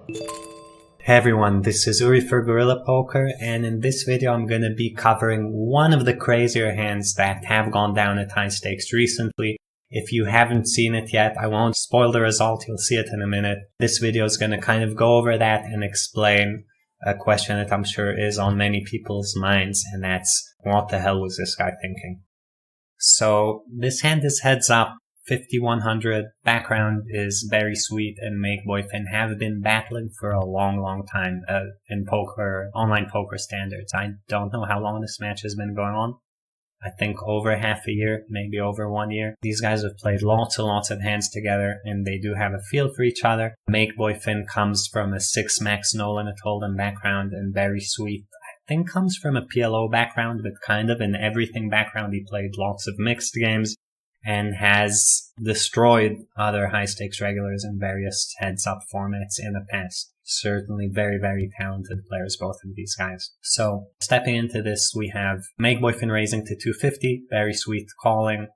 Hey everyone, this is Uri for Guerrilla Poker, and in this video I'm going to be covering one of the crazier hands that have gone down at high stakes recently. If you haven't seen it yet, I won't spoil the result, you'll see it in a minute. This video is going to kind of go over that and explain a question that I'm sure is on many people's minds, and that's, what the hell was this guy thinking? So this hand is heads up. 5100, background is BERRI SWEET and makeboifin have been battling for a long time in poker, online poker standards. I don't know how long this match has been going on. I think over half a year, maybe over 1 year. These guys have played lots and lots of hands together, and they do have a feel for each other. Makeboifin comes from a 6 max no limit hold'em background, and BERRI SWEET I think comes from a PLO background, but kind of an everything background. He played lots of mixed games and has destroyed other high-stakes regulars in various heads-up formats in the past. Certainly very talented players, both of these guys. So, stepping into this, we have makeboifin raising to 250, BERRI SWEET calling,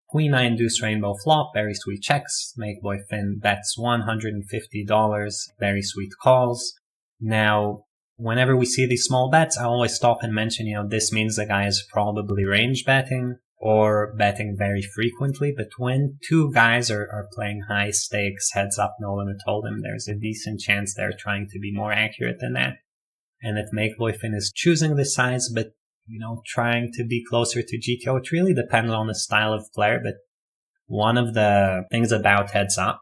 Queen 9 Deuce Rainbow flop, BERRI SWEET checks, makeboifin bets $150, BERRI SWEET calls. Now, whenever we see these small bets, I always stop and mention, this means the guy is probably range betting, or betting very frequently, but when two guys are playing high stakes, heads up, no limit hold'em, there's a decent chance they're trying to be more accurate than that. And that makeboifin is choosing the size, but, trying to be closer to GTO. It really depends on the style of player, but one of the things about heads up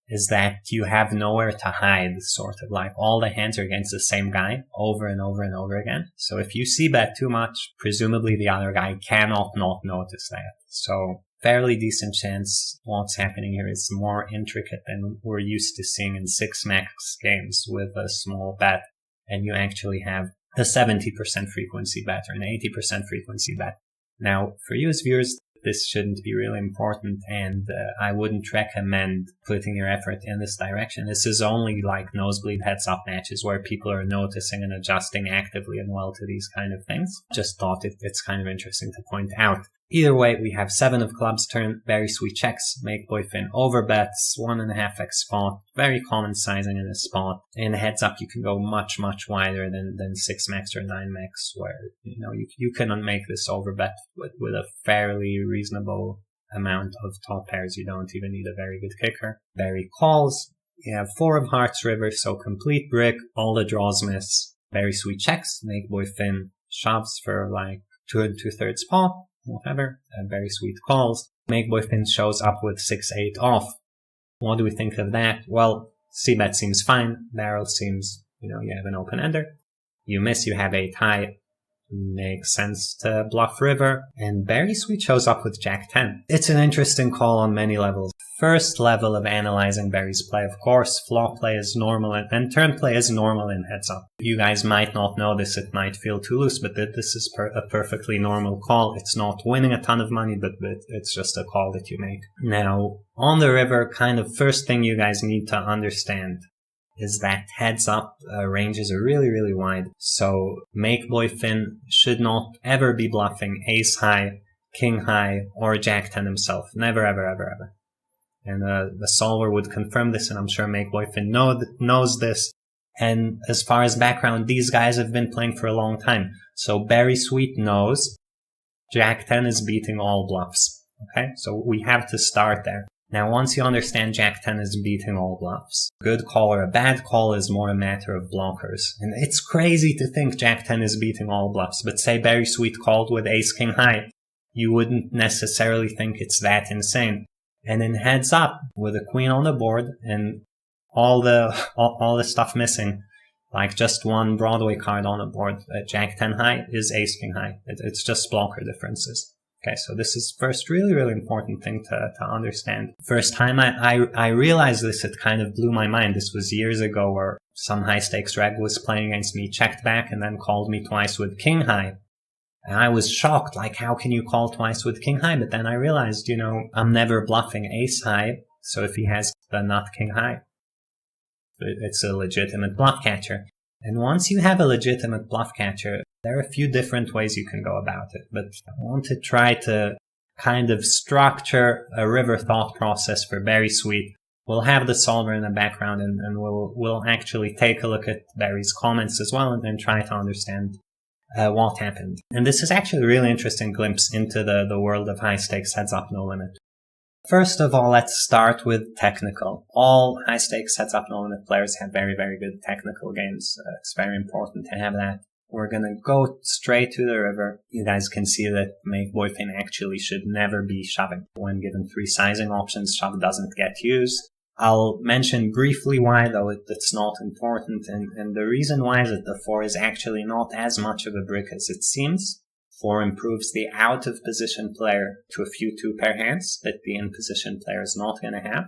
is that you have nowhere to hide, sort of like all the hands are against the same guy over and over again. So if you see bet too much, presumably the other guy cannot not notice that. So fairly decent chance what's happening here is more intricate than we're used to seeing in 6 max games with a small bet, and you actually have a 70% frequency bet or an 80% frequency bet. Now, for you as viewers, this shouldn't be really important, and I wouldn't recommend putting your effort in this direction. This is only like nosebleed heads-up matches where people are noticing and adjusting actively and well to these kind of things. Just thought it's kind of interesting to point out. Either way, we have 7 of clubs turn, BERRI SWEET checks, makeboifin overbets, 1.5x spot, very common sizing in a spot. In heads up, you can go much wider than 6 max or 9 max, where, you can make this overbet with a fairly reasonable amount of top pairs. You don't even need a very good kicker. BERRI calls, you have 4 of hearts river, so complete brick, all the draws miss. BERRI SWEET checks, makeboifin shoves for like 2 2/3 pot. Whatever, BERRI SWEET calls. Makeboifin shows up with 6-8 off. What do we think of that? Well, c-bet seems fine. Barrel seems, you have an open ender. You miss, you have 8 high. Makes sense to bluff river. And BERRI SWEET shows up with Jack-10. It's an interesting call on many levels. First level of analyzing BERRI's play, of course, flop play is normal and turn play is normal in heads up. You guys might not know this, it might feel too loose, but this is a perfectly normal call. It's not winning a ton of money, but it's just a call that you make. Now, on the river, kind of first thing you guys need to understand is that heads up ranges are really wide. So makeboifin should not ever be bluffing ace high, king high, or Jack-10 himself. Never, ever. And the solver would confirm this, and I'm sure makeboifin knows this. And as far as background, these guys have been playing for a long time. So BERRI SWEET knows Jack-10 is beating all bluffs. Okay, so we have to start there. Now, once you understand Jack-10 is beating all bluffs, good call or a bad call is more a matter of blockers. And it's crazy to think Jack-10 is beating all bluffs, but say BERRI SWEET called with ace-king high, you wouldn't necessarily think it's that insane. And in heads up, with a queen on the board and all the stuff missing, like just one Broadway card on the board, Jack-10 high is ace-king high. It's just blocker differences. Okay, so this is first really important thing to understand. First time I realized this, it kind of blew my mind. This was years ago where some high stakes reg was playing against me, checked back, and then called me twice with king high. And I was shocked, like, how can you call twice with king high? But then I realized, I'm never bluffing ace high, so if he has the nut king high, it's a legitimate bluff catcher. And once you have a legitimate bluff catcher, there are a few different ways you can go about it, but I want to try to kind of structure a river thought process for BERRI SWEET We'll have the solver in the background, and we'll actually take a look at BERRI's comments as well, and then try to understand what happened. And this is actually a really interesting glimpse into the world of high stakes heads up no limit. First of all, let's start with technical. All high stakes heads up no limit players have very, very good technical games. It's very important to have that. We're gonna go straight to the river. You guys can see that makeboifin actually should never be shoving. When given 3 sizing options, shove doesn't get used. I'll mention briefly why, though it's not important, and the reason why is that the 4 is actually not as much of a brick as it seems. 4 improves the out-of-position player to a few 2-pair hands that the in-position player is not going to have.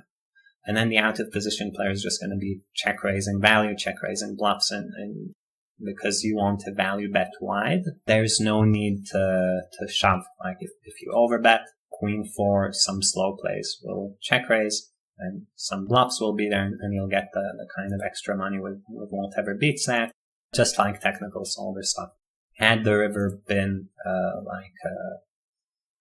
And then the out-of-position player is just going to be check-raising value, check-raising bluffs, and because you want to value bet wide, there's no need to shove. Like if you overbet, queen 4, some slow plays will check-raise, and some bluffs will be there, and you'll get the kind of extra money with whatever beats that, just like technical solver stuff. Had the river been like a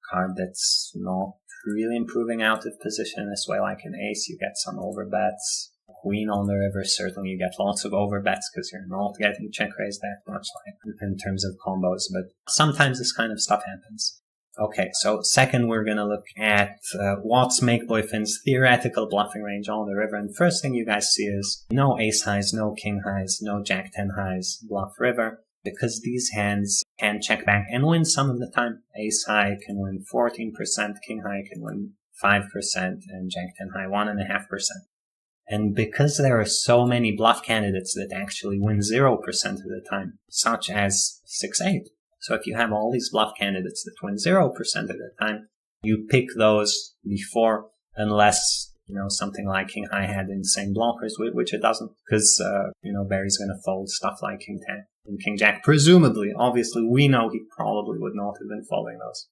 card that's not really improving out of position this way, like an ace, you get some overbets. Queen on the river, certainly you get lots of overbets because you're not getting check raised that much, like in terms of combos, but sometimes this kind of stuff happens. Okay, so second we're going to look at what's makeboifin's theoretical bluffing range on the river, and first thing you guys see is no ace highs, no king highs, no jack 10 highs, bluff river, because these hands can check back and win some of the time. Ace high can win 14%, king high can win 5%, and jack 10 high 1.5%. And because there are so many bluff candidates that actually win 0% of the time, such as 6-8. So if you have all these bluff candidates that win 0% of the time, you pick those before, unless, something like king high had insane blockers, which it doesn't, because, BERRI's going to fold stuff like king 10 and king jack. Presumably, obviously, we know he probably would not have been folding those.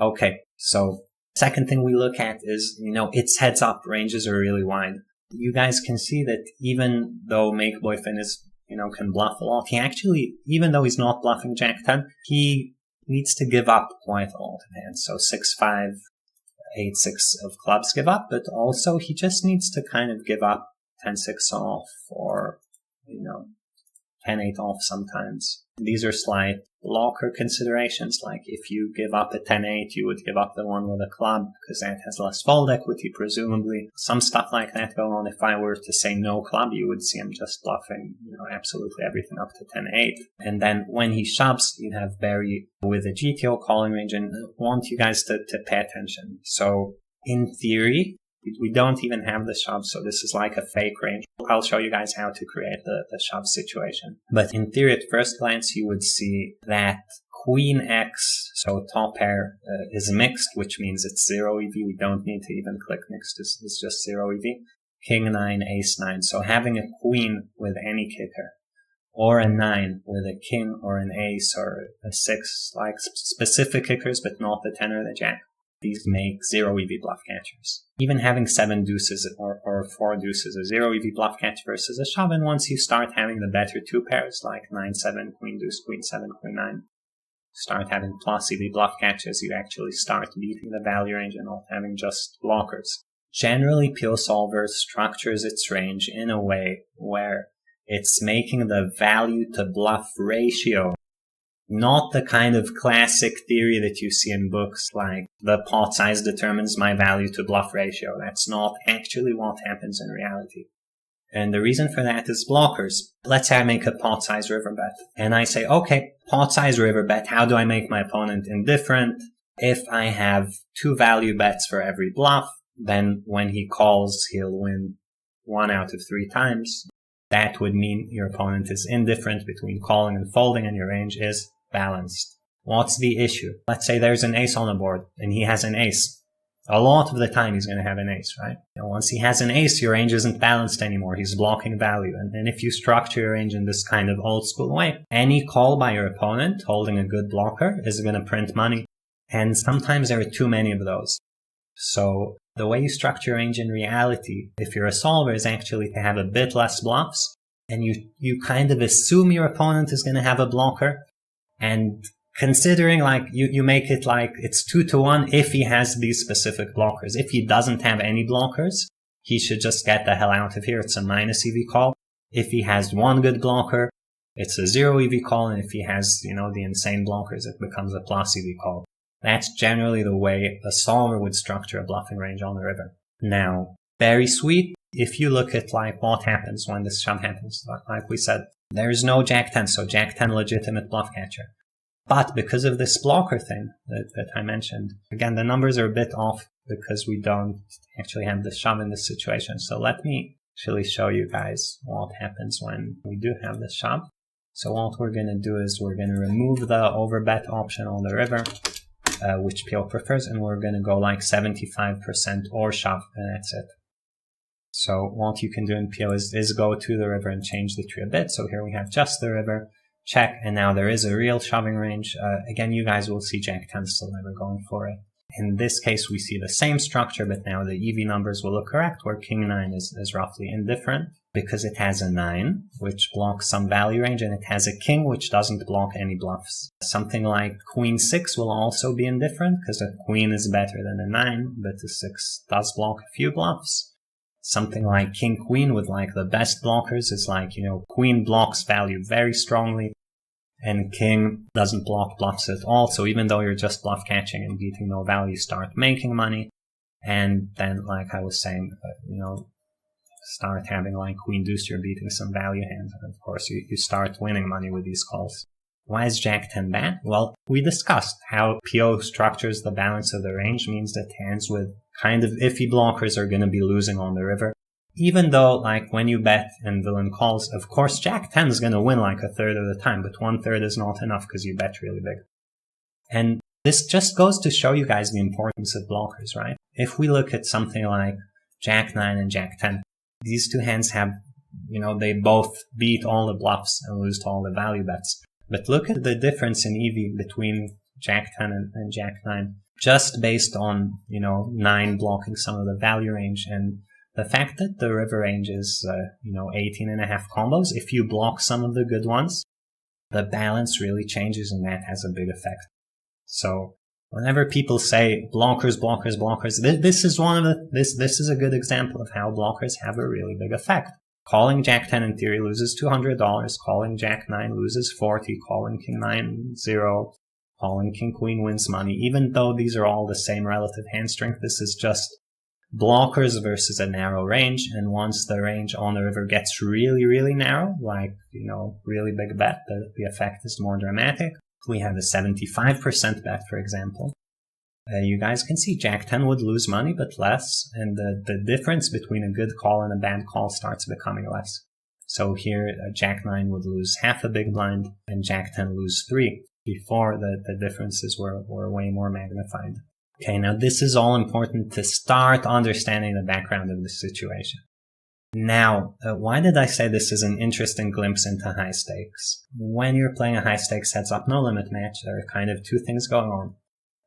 Okay, so second thing we look at is, its heads up ranges are really wide. You guys can see that even though makeboifin is, can bluff a lot, he actually, even though he's not bluffing jack 10, he needs to give up quite a lot of hands. So 6-5, 8-6 of clubs give up, but also he just needs to kind of give up 10-6 off or, 10-8 off sometimes. These are slight blocker considerations, like if you give up a 10-8, you would give up the one with a club, because that has less fold equity, presumably. Some stuff like that going on. If I were to say no club, you would see him just bluffing, absolutely everything up to 10-8. And then when he shoves, you have BERRI with a GTO calling range, and I want you guys to pay attention. So in theory, we don't even have the shove, so this is like a fake range. I'll show you guys how to create the shove situation. But in theory, at first glance, you would see that Queen X, so top pair, is mixed, which means it's 0 EV. We don't need to even click mixed, it's just 0 EV. King 9, Ace 9. So having a queen with any kicker, or a 9 with a king or an ace or a 6, like specific kickers, but not the 10 or the jack. These make 0 EV bluff catchers. Even having 7 deuces or 4 deuces, a 0 EV bluff catch versus a shove, and once you start having the better 2 pairs, like 9-7, queen deuce, queen 7, queen 9, start having plus EV bluff catches, you actually start beating the value range and not having just blockers. Generally, PioSOLVER structures its range in a way where it's making the value to bluff ratio not the kind of classic theory that you see in books like the pot size determines my value to bluff ratio. That's not actually what happens in reality. And the reason for that is blockers. Let's say I make a pot size river bet and I say, okay, pot size river bet, how do I make my opponent indifferent? If I have 2 value bets for every bluff, then when he calls, he'll win 1 out of 3 times. That would mean your opponent is indifferent between calling and folding and your range is balanced. What's the issue? Let's say there's an ace on the board and he has an ace. A lot of the time he's going to have an ace, right? And once he has an ace, your range isn't balanced anymore. He's blocking value. And if you structure your range in this kind of old school way, any call by your opponent holding a good blocker is going to print money. And sometimes there are too many of those. So the way you structure your range in reality, if you're a solver, is actually to have a bit less bluffs. And you kind of assume your opponent is going to have a blocker. And considering like you make it like it's 2-1 if he has these specific blockers. If he doesn't have any blockers, he should just get the hell out of here. It's a minus EV call. If he has one good blocker, it's a 0 EV call, and if he has, the insane blockers, it becomes a plus EV call. That's generally the way a solver would structure a bluffing range on the river. Now, BERRI SWEET, if you look at what happens when this shove happens, like we said, there's no Jack-10, so Jack-10 legitimate bluff catcher. But because of this blocker thing that I mentioned, again, the numbers are a bit off because we don't actually have the shove in this situation. So let me actually show you guys what happens when we do have the shove. So what we're going to do is we're going to remove the overbet option on the river, which PO prefers, and we're going to go like 75% or shove, and that's it. So what you can do in PO is go to the river and change the tree a bit. So here we have just the river, check, and now there is a real shoving range. Again, you guys will see Jack-10 still never going for it. In this case, we see the same structure, but now the EV numbers will look correct, where King-9 is roughly indifferent because it has a 9, which blocks some value range, and it has a King, which doesn't block any bluffs. Something like Queen-6 will also be indifferent because a Queen is better than a 9, but the 6 does block a few bluffs. Something like King-Queen with like the best blockers is like, Queen blocks value very strongly, and King doesn't block bluffs at all. So even though you're just bluff catching and beating no value, you start making money. And then, like I was saying, start having like Queen Deuce, you're beating some value hands. And of course, you start winning money with these calls. Why is Jack-10 bad? Well, we discussed how PO structures the balance of the range means that hands with kind of iffy blockers are going to be losing on the river. Even though, like, when you bet and villain calls, of course, Jack-10 is going to win like a third of the time, but 1/3 is not enough because you bet really big. And this just goes to show you guys the importance of blockers, right? If we look at something like Jack-9 and Jack-10, these two hands have, they both beat all the bluffs and lose to all the value bets. But look at the difference in EV between Jack-10 and Jack-9, just based on, 9 blocking some of the value range, and the fact that the river range is, 18.5 combos, if you block some of the good ones, the balance really changes, and that has a big effect. So whenever people say blockers, blockers, blockers, this is a good example of how blockers have a really big effect. Calling Jack-10 in theory loses $200, calling Jack-9 loses $40, calling King-9 $0, calling King-Queen wins money. Even though these are all the same relative hand strength, this is just blockers versus a narrow range, and once the range on the river gets really, really narrow, like, really big bet, the effect is more dramatic. We have a 75% bet, for example. You guys can see Jack-10 would lose money, but less, and the difference between a good call and a bad call starts becoming less. So here, Jack-9 would lose half a big blind, and Jack-10 lose 3. Before, the differences were way more magnified. Okay, now this is all important to start understanding the background of the situation. Now, why did I say this is an interesting glimpse into high stakes? When you're playing a high stakes heads up no limit match, there are kind of two things going on.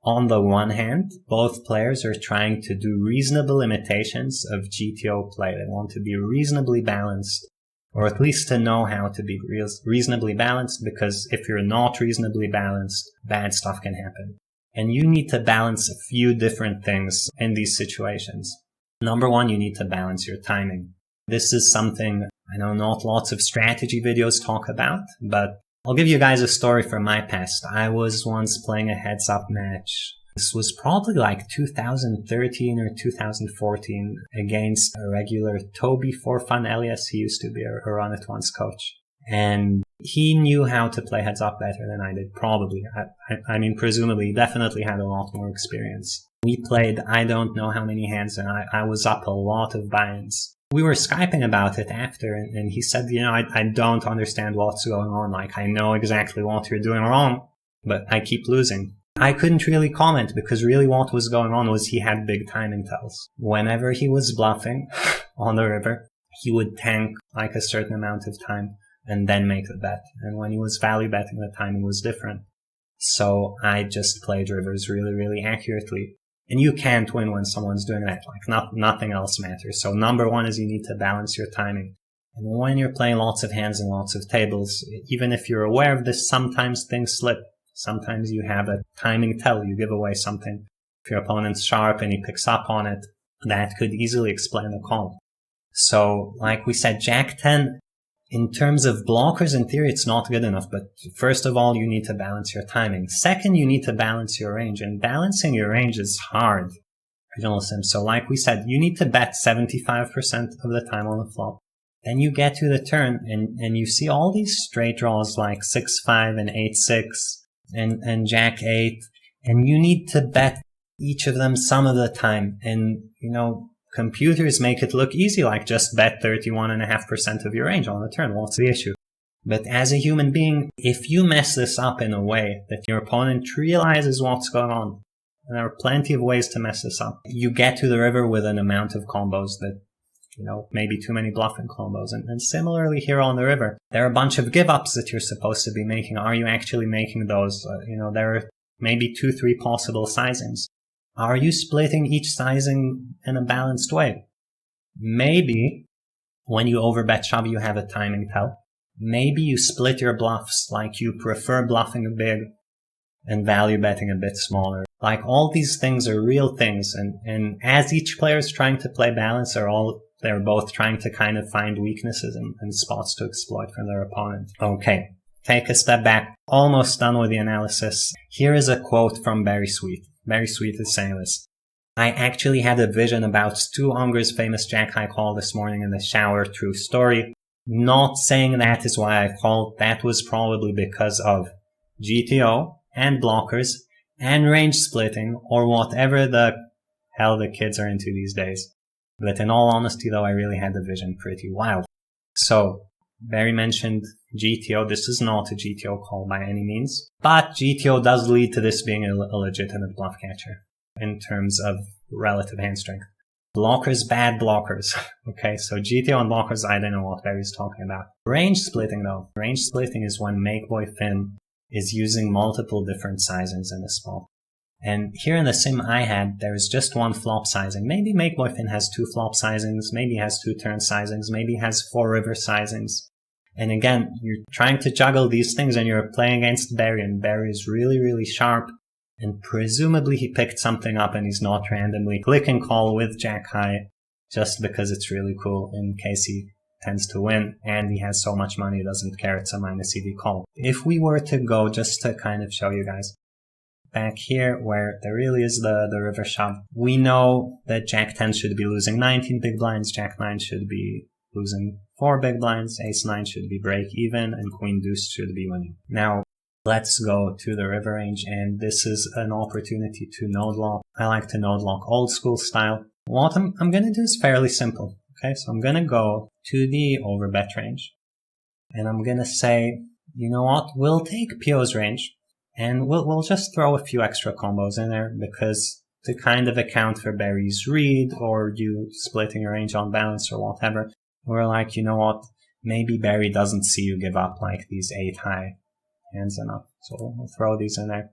On the one hand, both players are trying to do reasonable imitations of GTO play. They want to be reasonably balanced, or at least to know how to be reasonably balanced, because if you're not reasonably balanced, bad stuff can happen. And you need to balance a few different things in these situations. Number one, you need to balance your timing. This is something I know not lots of strategy videos talk about, but I'll give you guys a story from my past. I was once playing a heads-up match. This was probably like 2013 or 2014 against a regular Toby for Fun Elias. He used to be a Run It Once coach. And he knew how to play heads-up better than I did, probably. I mean, presumably, he definitely had a lot more experience. We played I don't know how many hands, and I was up a lot of buy-ins. We were Skyping about it after, and he said, I don't understand what's going on. Like, I know exactly what you're doing wrong, but I keep losing. I couldn't really comment, because really what was going on was he had big timing tells. Whenever he was bluffing on the river, he would tank like a certain amount of time and then make the bet. And when he was value betting, the timing was different. So I just played rivers really, really accurately. And you can't win when someone's doing that. Like, nothing else matters. So number one is you need to balance your timing. And when you're playing lots of hands and lots of tables, even if you're aware of this, sometimes things slip. Sometimes you have a timing tell. You give away something. If your opponent's sharp and he picks up on it, that could easily explain the call. So, like we said, Jack 10, in terms of blockers, in theory, it's not good enough. But first of all, you need to balance your timing. Second, you need to balance your range. And balancing your range is hard. So like we said, you need to bet 75% of the time on the flop. Then you get to the turn and you see all these straight draws like 6-5 and 8-6 and Jack 8. And you need to bet each of them some of the time. And, computers make it look easy, like just bet 31.5% of your range on the turn. What's the issue? But as a human being, if you mess this up in a way that your opponent realizes what's going on, and there are plenty of ways to mess this up, you get to the river with an amount of combos that, maybe too many bluffing combos. And similarly here on the river, there are a bunch of give-ups that you're supposed to be making. Are you actually making those? There are maybe 2-3 possible sizings. Are you splitting each sizing in a balanced way? Maybe when you overbet shove, you have a timing tell. Maybe you split your bluffs, like you prefer bluffing a big and value betting a bit smaller. Like all these things are real things. And as each player is trying to play balance, they're both trying to kind of find weaknesses and spots to exploit from their opponent. Okay, take a step back. Almost done with the analysis. Here is a quote from BERRI SWEET. BERRI SWEET is saying this. I actually had a vision about Stu Unger's famous Jack High call this morning in the shower. True story. Not saying that is why I called. That was probably because of GTO and blockers and range splitting or whatever the hell the kids are into these days. But in all honesty though, I really had the vision pretty wild. So, Barry mentioned GTO. This is not a GTO call by any means, but GTO does lead to this being a legitimate bluff catcher in terms of relative hand strength. Blockers, bad blockers. Okay, so GTO and blockers, I don't know what Barry's talking about. Range splitting though. Range splitting is when makeboifin is using multiple different sizings in the spot. And here in the sim I had, there's just one flop sizing. Maybe makeboifin has 2 flop sizings, maybe has 2 turn sizings, maybe has 4 river sizings. And again, you're trying to juggle these things and you're playing against Barry, and Barry is really, really sharp. And presumably he picked something up and he's not randomly click and call with Jack High just because it's really cool in case he tends to win and he has so much money he doesn't care, it's a minus EV call. If we were to go, just to kind of show you guys, back here where there really is the river shove, we know that Jack 10 should be losing 19 big blinds, Jack 9 should be losing 4 big blinds, Ace 9 should be break even, and Queen Deuce should be winning. Now, let's go to the river range, and this is an opportunity to node lock. I like to node lock old school style. What I'm going to do is fairly simple. Okay, so I'm going to go to the overbet range, and I'm going to say, you know what, we'll take Pio's range, and we'll just throw a few extra combos in there, because to kind of account for Barry's read, or you splitting your range on balance or whatever, we're like, you know what, maybe Barry doesn't see you give up like these 8 high hands enough. So we'll throw these in there.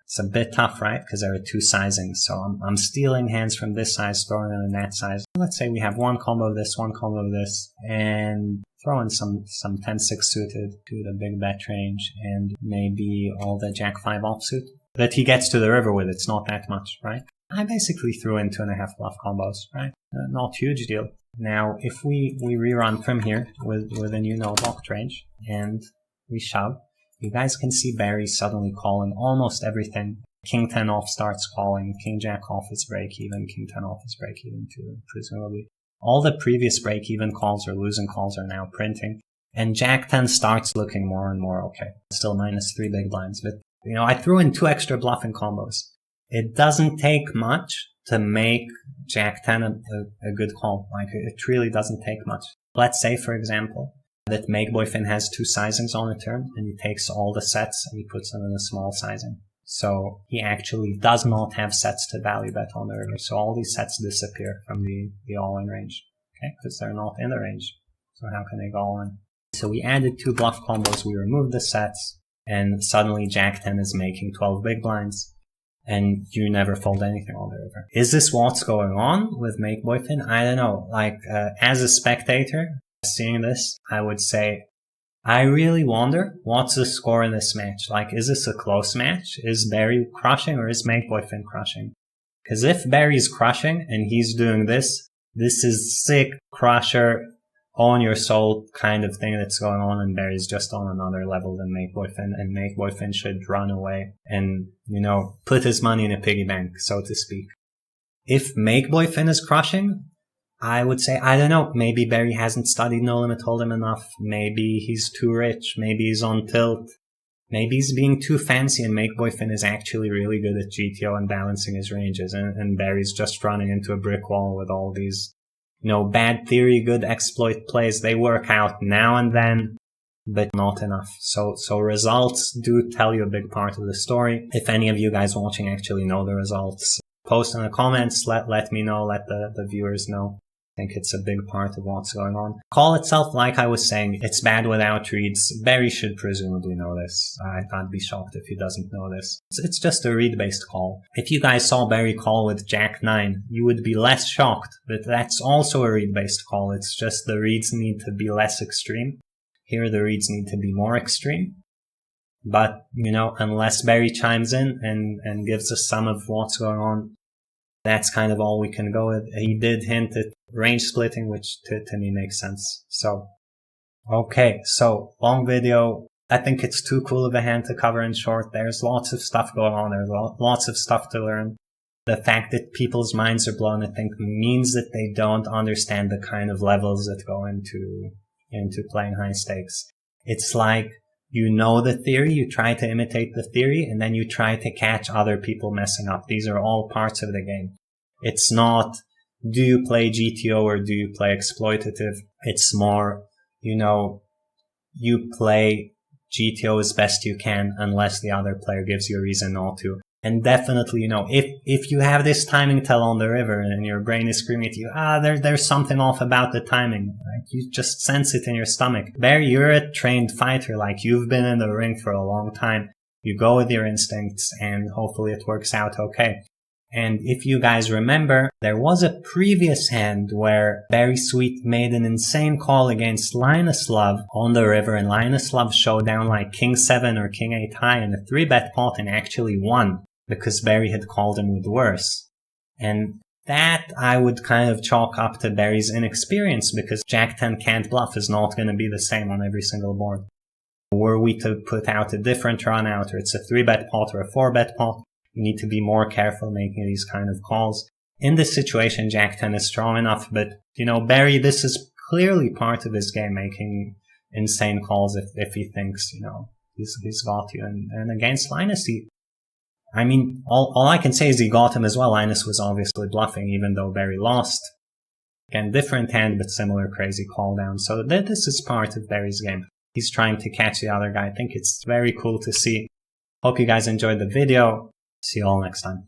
It's a bit tough, right? Because there are 2 sizings. So I'm stealing hands from this size, throwing them in that size. Let's say we have one combo of this, one combo of this, and throw in some 10-6 suited to the big bet range, and maybe all the Jack 5 offsuit that he gets to the river with. It's not that much, right? I basically threw in 2.5 bluff combos, right? Not huge deal. Now, if we rerun from here with a new node locked range, and we shove, you guys can see Barry suddenly calling almost everything. King 10 off starts calling, King Jack off is break even, King 10 off is break even too, presumably. All the previous break even calls or losing calls are now printing, and Jack 10 starts looking more and more okay. Still minus 3 big blinds, but I threw in 2 extra bluffing combos. It doesn't take much to make Jack 10 a good call. Like, it really doesn't take much. Let's say, for example, that makeboifin has 2 sizings on a turn, and he takes all the sets and he puts them in a small sizing. So he actually does not have sets to value bet on the river. So all these sets disappear from the all-in range, okay? Because they're not in the range. So how can they go all in? So we added 2 bluff combos, we removed the sets, and suddenly Jack 10 is making 12 big blinds, and you never fold anything on the river. Is this what's going on with makeboifin? I don't know. Like, as a spectator, seeing this, I would say, I really wonder what's the score in this match. Like, is this a close match? Is Barry crushing or is makeboifin crushing? Because if Berri's crushing and he's doing this, this is sick crusher, on your soul kind of thing that's going on, and Berri's just on another level than makeboifin, and makeboifin should run away and, you know, put his money in a piggy bank, so to speak. If makeboifin is crushing, I would say, I don't know, maybe Berri hasn't studied No Limit Hold'em enough, maybe he's too rich, maybe he's on tilt, maybe he's being too fancy, and makeboifin is actually really good at GTO and balancing his ranges, and Berri's just running into a brick wall with all these, you know, bad theory, good exploit plays. They work out now and then, but not enough. So results do tell you a big part of the story. If any of you guys watching actually know the results, post in the comments, let me know, let the viewers know. I think it's a big part of what's going on. Call itself, like I was saying, it's bad without reads. Berri should presumably know this. I'd be shocked if he doesn't know this. It's just a read-based call. If you guys saw Berri call with Jack-9, you would be less shocked, but that's also a read-based call. It's just the reads need to be less extreme. Here the reads need to be more extreme. But, you know, unless Berri chimes in and gives us some of what's going on, that's kind of all we can go with. He did hint at range splitting, which to me makes sense. So, okay, so long video. I think it's too cool of a hand to cover in short. There's lots of stuff going on. There's lots of stuff to learn. The fact that people's minds are blown, I think, means that they don't understand the kind of levels that go into playing high stakes. It's like, you know the theory, you try to imitate the theory, and then you try to catch other people messing up. These are all parts of the game. It's not, do you play GTO or do you play exploitative? It's more, you know, you play GTO as best you can unless the other player gives you a reason not to. And definitely, you know, if you have this timing tell on the river and your brain is screaming at you, there's something off about the timing. Like, you just sense it in your stomach. Berri, you're a trained fighter. Like, you've been in the ring for a long time. You go with your instincts and hopefully it works out okay. And if you guys remember, there was a previous hand where BERRI SWEET made an insane call against Linus Love on the river, and Linus Love showed down like King 7 or King 8 high in a 3-bet pot and actually won, because Berri had called him with worse. And that I would kind of chalk up to Berri's inexperience, because Jack 10 can't bluff is not going to be the same on every single board. Were we to put out a different run out, or it's a 3-bet pot or a 4-bet pot, you need to be more careful making these kind of calls. In this situation, Jack 10 is strong enough, but, you know, Berri, this is clearly part of his game, making insane calls if he thinks, you know, he's got you. And against Linus, I mean, all I can say is he got him as well. Linus was obviously bluffing, even though Berri lost. Again, different hand, but similar crazy call down. So this is part of Berri's game. He's trying to catch the other guy. I think it's very cool to see. Hope you guys enjoyed the video. See you all next time.